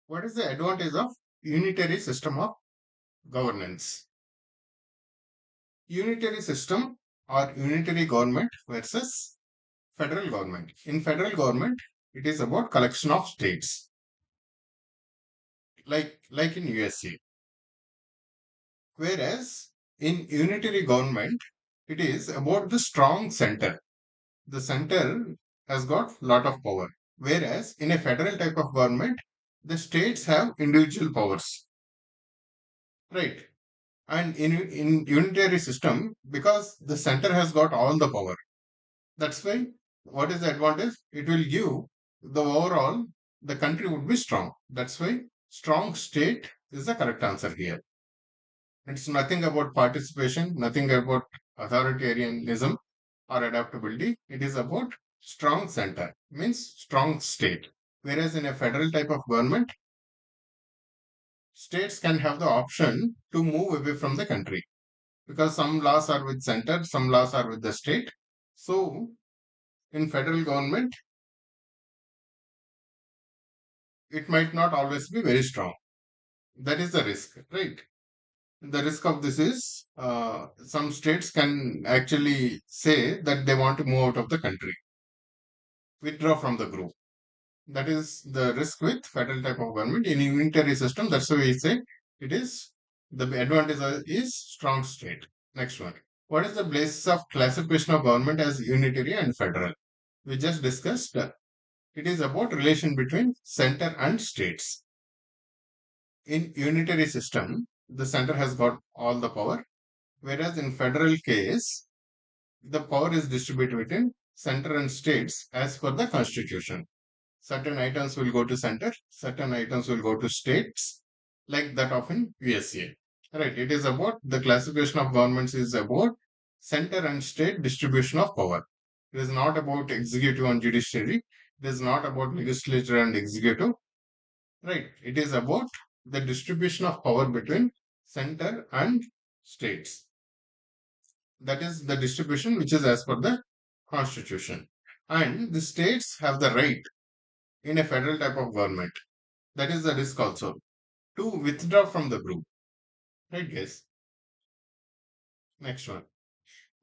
What is the advantage of unitary system of governance? Unitary system or unitary government versus federal government. In federal government, it is about collection of states, like in USA. Whereas in unitary government, it is about the strong center. The center has got lot of power. Whereas in a federal type of government, the states have individual powers, right? And in unitary system, because the center has got all the power, that's why what is the advantage? It will give the overall the country would be strong. That's why strong state is the correct answer here. It's nothing about participation, nothing about authoritarianism or adaptability. It is about strong center, means strong state. Whereas in a federal type of government, states can have the option to move away from the country because some laws are with center, some laws are with the state. So in federal government, it might not always be very strong. That is the risk, right? The risk of this is some states can actually say that they want to move out of the country, withdraw from the group. That is the risk with federal type of government. In unitary system, that's why we say it is the advantage is strong state. Next one. What is the basis of classification of government as unitary and federal? We just discussed. It is about relation between center and states. In unitary system, the center has got all the power, whereas in federal case, the power is distributed between center and states as per the constitution. Certain items will go to center, certain items will go to states, like that of in USA. Right. It is about the classification of governments is about center and state distribution of power. It is not about executive and judiciary. It is not about legislature and executive. Right. It is about the distribution of power between center and states. That is the distribution which is as per the constitution. And the states have the right in a federal type of government. That is the risk also to withdraw from the group. Right, guys? Next one.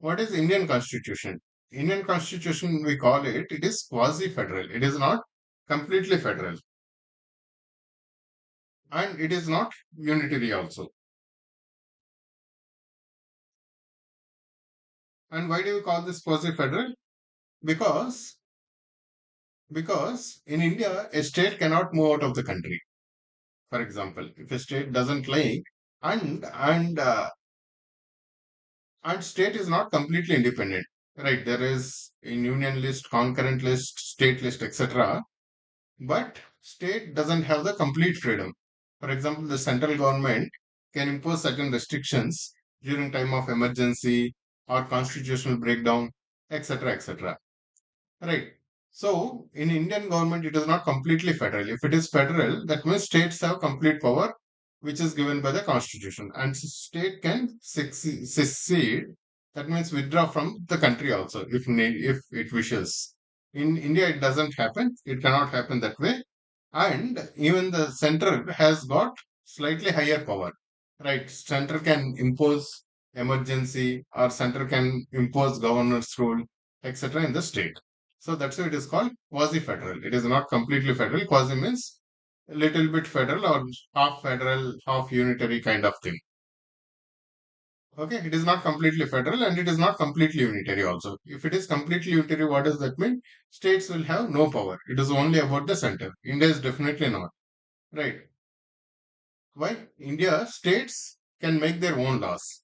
What is Indian Constitution? Indian Constitution, we call it, it is quasi-federal. It is not completely federal. And it is not unitary also. And why do we call this quasi-federal? Because because in India, a state cannot move out of the country. For example, if a state doesn't like and and uh, and state is not completely independent, right? There is in union list, concurrent list, state list, etc. But state doesn't have the complete freedom. For example, the central government can impose certain restrictions during time of emergency or constitutional breakdown, etc., etc. Right. So in Indian government, it is not completely federal. If it is federal, that means states have complete power, which is given by the constitution, and state can secede. That means withdraw from the country also, if it wishes. In India, it doesn't happen. It cannot happen that way, and even the center has got slightly higher power. Right. Center can impose emergency, or center can impose governor's rule, etc. in the state. So that's why it is called quasi-federal. It is not completely federal. Quasi means a little bit federal or half federal, half unitary kind of thing. Okay, it is not completely federal and it is not completely unitary also. If it is completely unitary, what does that mean? States will have no power. It is only about the center. India is definitely not. Right. Why? India, states can make their own laws.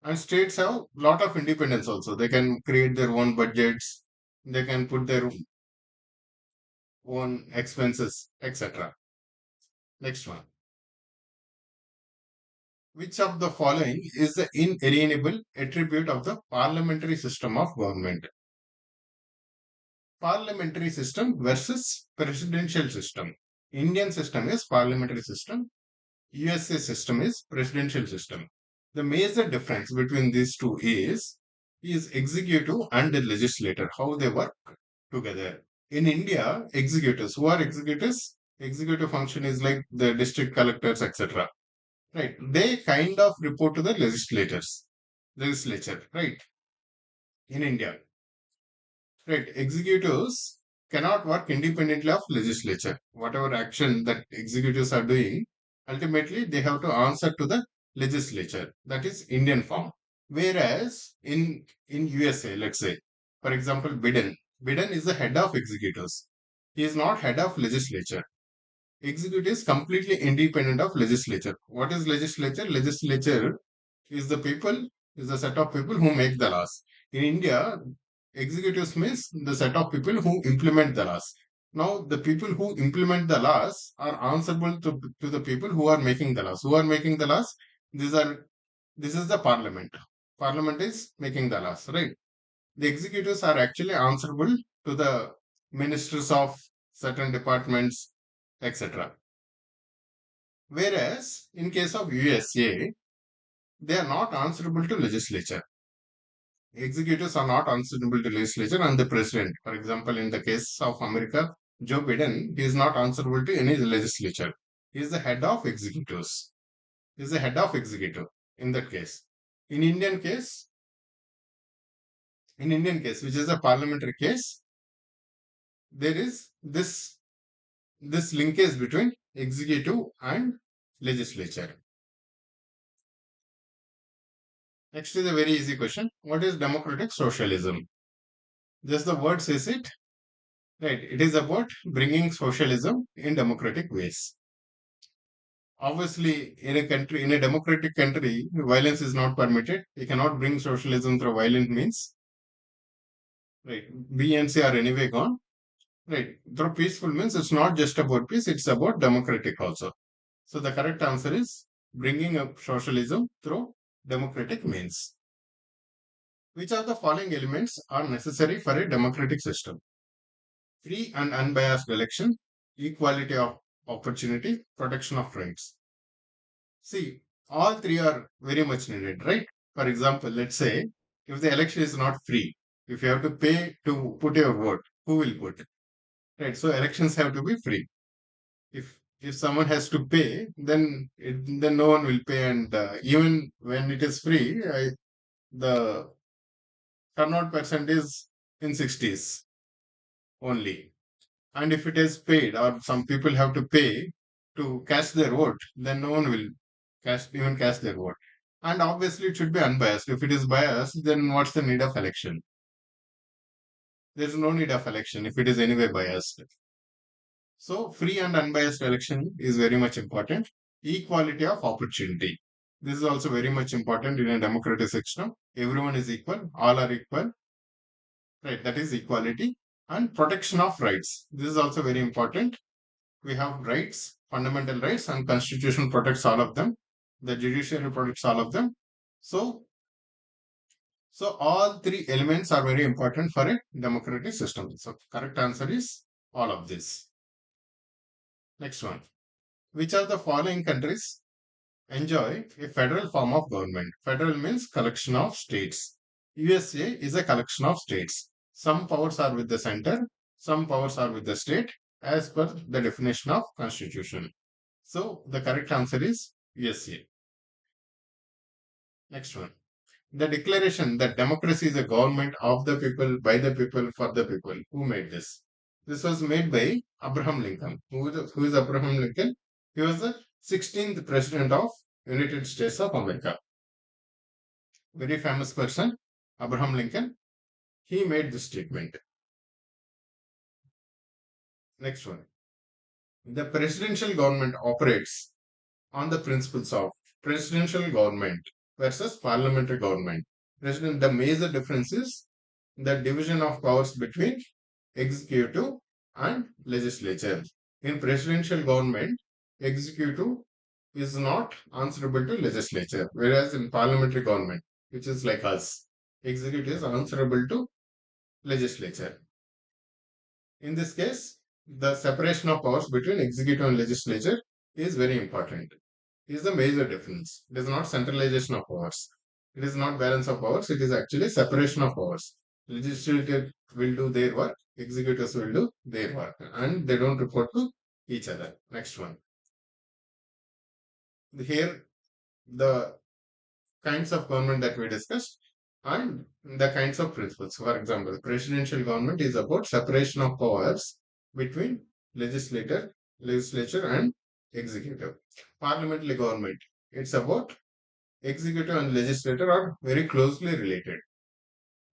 And states have lot of independence also. They can create their own budgets. They can put their own expenses, etc. Next one. Which of the following is the inalienable attribute of the parliamentary system of government? Parliamentary system versus presidential system. Indian system is parliamentary system. USA system is presidential system. The major difference between these two is executive and the legislator, how they work together. In India, executives, who are executives? Executive function is like the district collectors, etc. Right? They kind of report to the legislature, right? In India, right? Executives cannot work independently of legislature. Whatever action that executives are doing, ultimately they have to answer to the legislature. That is Indian form. Whereas in USA, let's say, for example, Biden is the head of executives. He is not head of legislature. Executive is completely independent of legislature. What is legislature? Legislature is the people, is the set of people who make the laws. In India, executives means the set of people who implement the laws. Now, the people who implement the laws are answerable to the people who are making the laws. Who are making the laws? These are this is the parliament. Parliament is making the laws, right? The executives are actually answerable to the ministers of certain departments, etc. Whereas in case of USA, they are not answerable to legislature. Executives are not answerable to legislature and the president. For example, in the case of America, Joe Biden, he is not answerable to any legislature. He is the head of executives. He is the head of executive in that case. In Indian case, in Indian case, which is a parliamentary case, there is this linkage between executive and legislature. Next is a very easy question. What is democratic socialism? Just the word says it. Right. It is about bringing socialism in democratic ways. Obviously, in a country, in a democratic country, violence is not permitted. You cannot bring socialism through violent means. Right. B and C are anyway gone. Right. Through peaceful means, it's not just about peace, it's about democratic also. So the correct answer is bringing up socialism through democratic means. Which of the following elements are necessary for a democratic system? Free and unbiased election, equality of opportunity, protection of rights. See, all three are very much needed, right? For example, let's say if the election is not free, if you have to pay to put your vote, who will put? Right. So elections have to be free. If someone has to pay, then no one will pay, and even when it is free, the turnout percent is in 60s only. And if it is paid, or some people have to pay to cast their vote, then no one will cast their vote. And obviously, it should be unbiased. If it is biased, then what's the need of election? There is no need of election if it is anyway biased. So, free and unbiased election is very much important. Equality of opportunity. This is also very much important in a democratic system. Everyone is equal, all are equal, right? That is equality. And protection of rights. This is also very important. We have rights, fundamental rights, and constitution protects all of them. The judiciary protects all of them. So, so all three elements are very important for a democratic system. So, correct answer is all of this. Next one. Which of the following countries enjoy a federal form of government? Federal means collection of states. USA is a collection of states. Some powers are with the center, some powers are with the state, as per the definition of constitution. So the correct answer is USA. Next one. The declaration that democracy is a government of the people, by the people, for the people. Who made this? This was made by Abraham Lincoln. Who is Abraham Lincoln? He was the 16th president of United States of America. Very famous person, Abraham Lincoln. He made this statement. Next one. The presidential government operates on the principles of presidential government versus parliamentary government. The major difference is the division of powers between executive and legislature. In presidential government, executive is not answerable to legislature, whereas in parliamentary government, which is like us, executive is answerable to legislature. In this case, the separation of powers between executive and legislature is very important. Is the major difference. It is not centralization of powers. It is not balance of powers. It is actually separation of powers. Legislature will do their work. Executives will do their work, and they don't report to each other. Next one. Here, the kinds of government that we discussed and the kinds of principles. For example, presidential government is about separation of powers between legislature and executive. Parliamentary government, it's about executive and legislature are very closely related.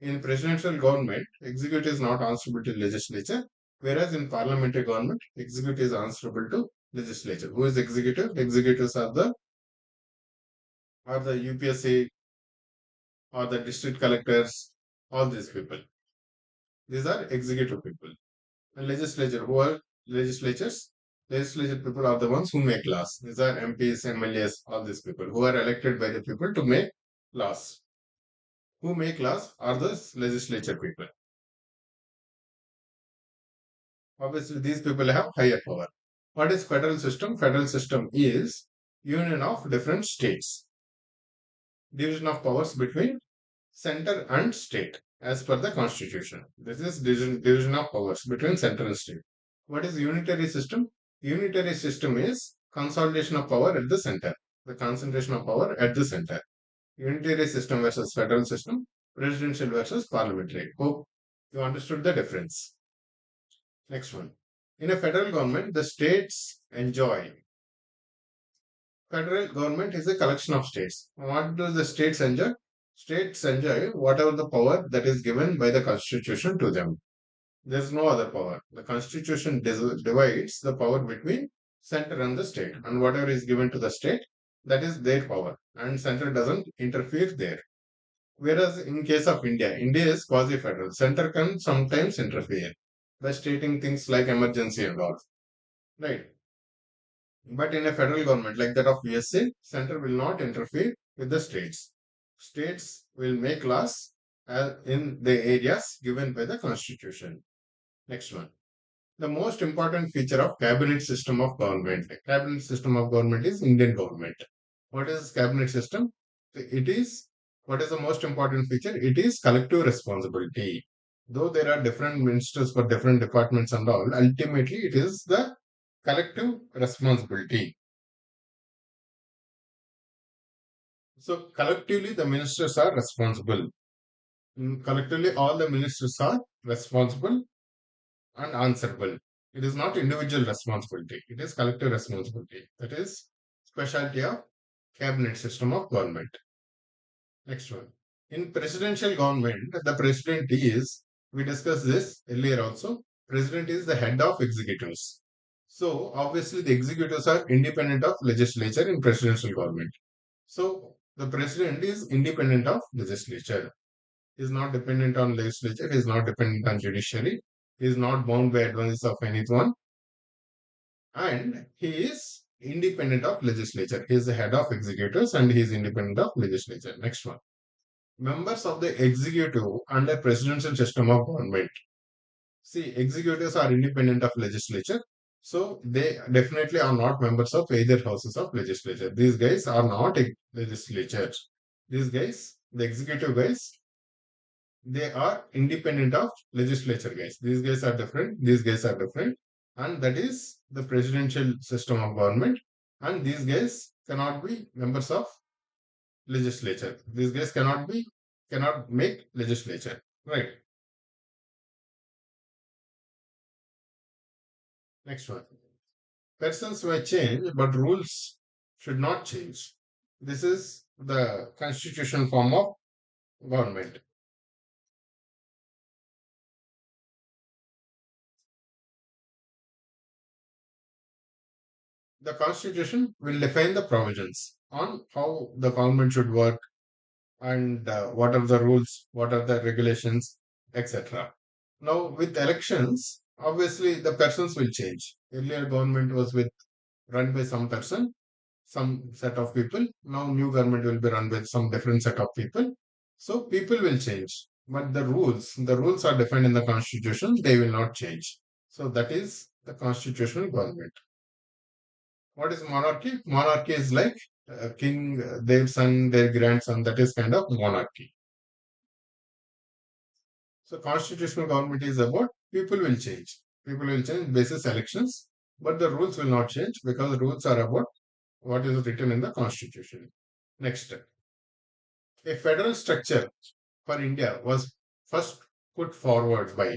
In presidential government, executive is not answerable to legislature, whereas in parliamentary government, executive is answerable to legislature. Who is executive? Executives are the UPSC or the district collectors, all these people. These are executive people. And legislature, who are legislatures? Legislature people are the ones who make laws. These are MPs, MLAs, all these people who are elected by the people to make laws. Who make laws are the legislature people. Obviously, these people have higher power. What is federal system? Federal system is union of different states, division of powers between center and state as per the constitution. This is division of powers between center and state. What is unitary system? Unitary system is consolidation of power at the center, the concentration of power at the center. Unitary system versus federal system, presidential versus parliamentary. Hope you understood the difference. Next one. In a federal government, the states enjoy. Federal government is a collection of states. What do the states enjoy? States enjoy whatever the power that is given by the constitution to them. There is no other power. The constitution divides the power between center and the state, and whatever is given to the state, that is their power, and center doesn't interfere there. Whereas in case of India, India is quasi-federal. Center can sometimes interfere by stating things like emergency and all. Right. But in a federal government like that of USA, center will not interfere with the states. States will make laws in the areas given by the constitution. Next one. The most important feature of cabinet system of government. Cabinet system of government is Indian government. What is cabinet system? It is, what is the most important feature? It is collective responsibility. Though there are different ministers for different departments and all, ultimately it is the collective responsibility. So collectively, the ministers are responsible. Collectively, all the ministers are responsible and answerable. It is not individual responsibility. It is collective responsibility. That is specialty of cabinet system of government. Next one. In presidential government, the president is, we discussed this earlier also, president is the head of executives. So obviously the executives are independent of legislature in presidential government. So the president is independent of legislature. He is not dependent on legislature. He is not dependent on judiciary. He is not bound by advice of anyone. And he is independent of legislature. He is the head of executives and he is independent of legislature. Next one. Members of the executive under presidential system of government. See, executives are independent of legislature. So they definitely are not members of either houses of legislature. These guys are not legislatures. These guys, the executive guys, they are independent of legislature guys. These guys are different. These guys are different. And that is the presidential system of government. And these guys cannot be members of legislature. These guys cannot make legislature. Right. Next one. Persons may change, but rules should not change. This is the constitutional form of government. The constitution will define the provisions on how the government should work and what are the rules, what are the regulations, etc. Now, with elections, obviously the persons will change. Earlier, government was with run by some person, some set of people. Now, new government will be run by some different set of people. So, people will change, but the rules are defined in the constitution. They will not change. So, that is the constitutional government. What is monarchy? Monarchy is like king, their son, their grandson. That is kind of monarchy. So constitutional government is about people will change. People will change basis elections. But the rules will not change because rules are about what is written in the constitution. Next, a federal structure for India was first put forward by,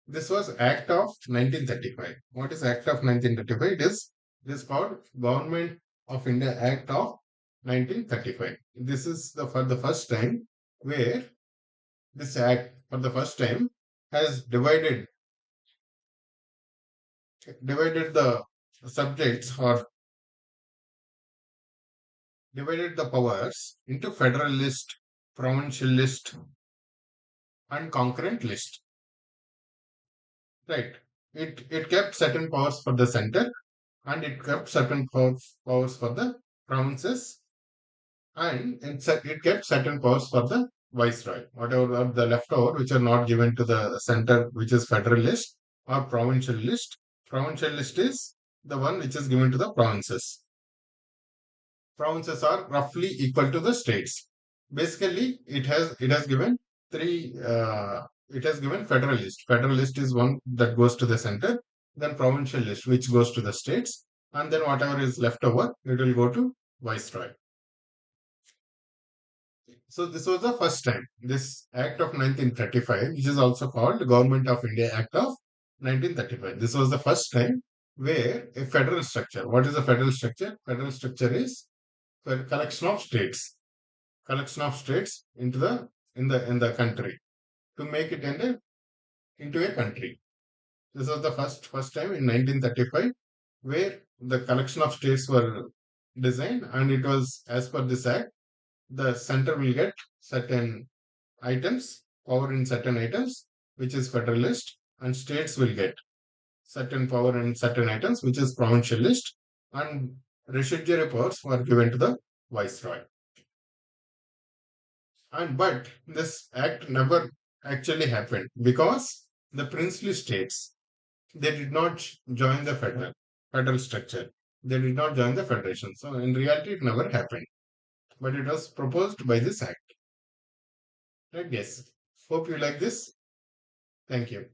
this was Act of 1935. What is Act of 1935? It is called Government of India Act of 1935. This is the for the first time where this act for the first time has divided the subjects or divided the powers into federalist, provincialist, and concurrent list. Right. It kept certain powers for the center and it kept certain powers for the provinces and it kept certain powers for the viceroy. Whatever are the leftover which are not given to the center, which is federalist or provincial list. Provincial list is the one which is given to the provinces. Provinces are roughly equal to the states. Basically, it has given three. It has given federal list. Federal list is one that goes to the center, then provincial list which goes to the states, and then whatever is left over, it will go to viceroy. So this was the first time. This Act of 1935, which is also called Government of India Act of 1935. This was the first time where a federal structure. What is a federal structure? Federal structure is a collection of states, into the in the country to make it into a country. This was the first time in 1935 where the collection of states were designed, and it was as per this act, the center will get certain items, power in certain items, which is federalist, and states will get certain power in certain items, which is provincialist, and residuary powers were given to the viceroy. And but this act never actually happened because the princely states, they did not join the federal structure. They did not join the federation. So in reality, it never happened. But it was proposed by this act. Right? Yes. Hope you like this. Thank you.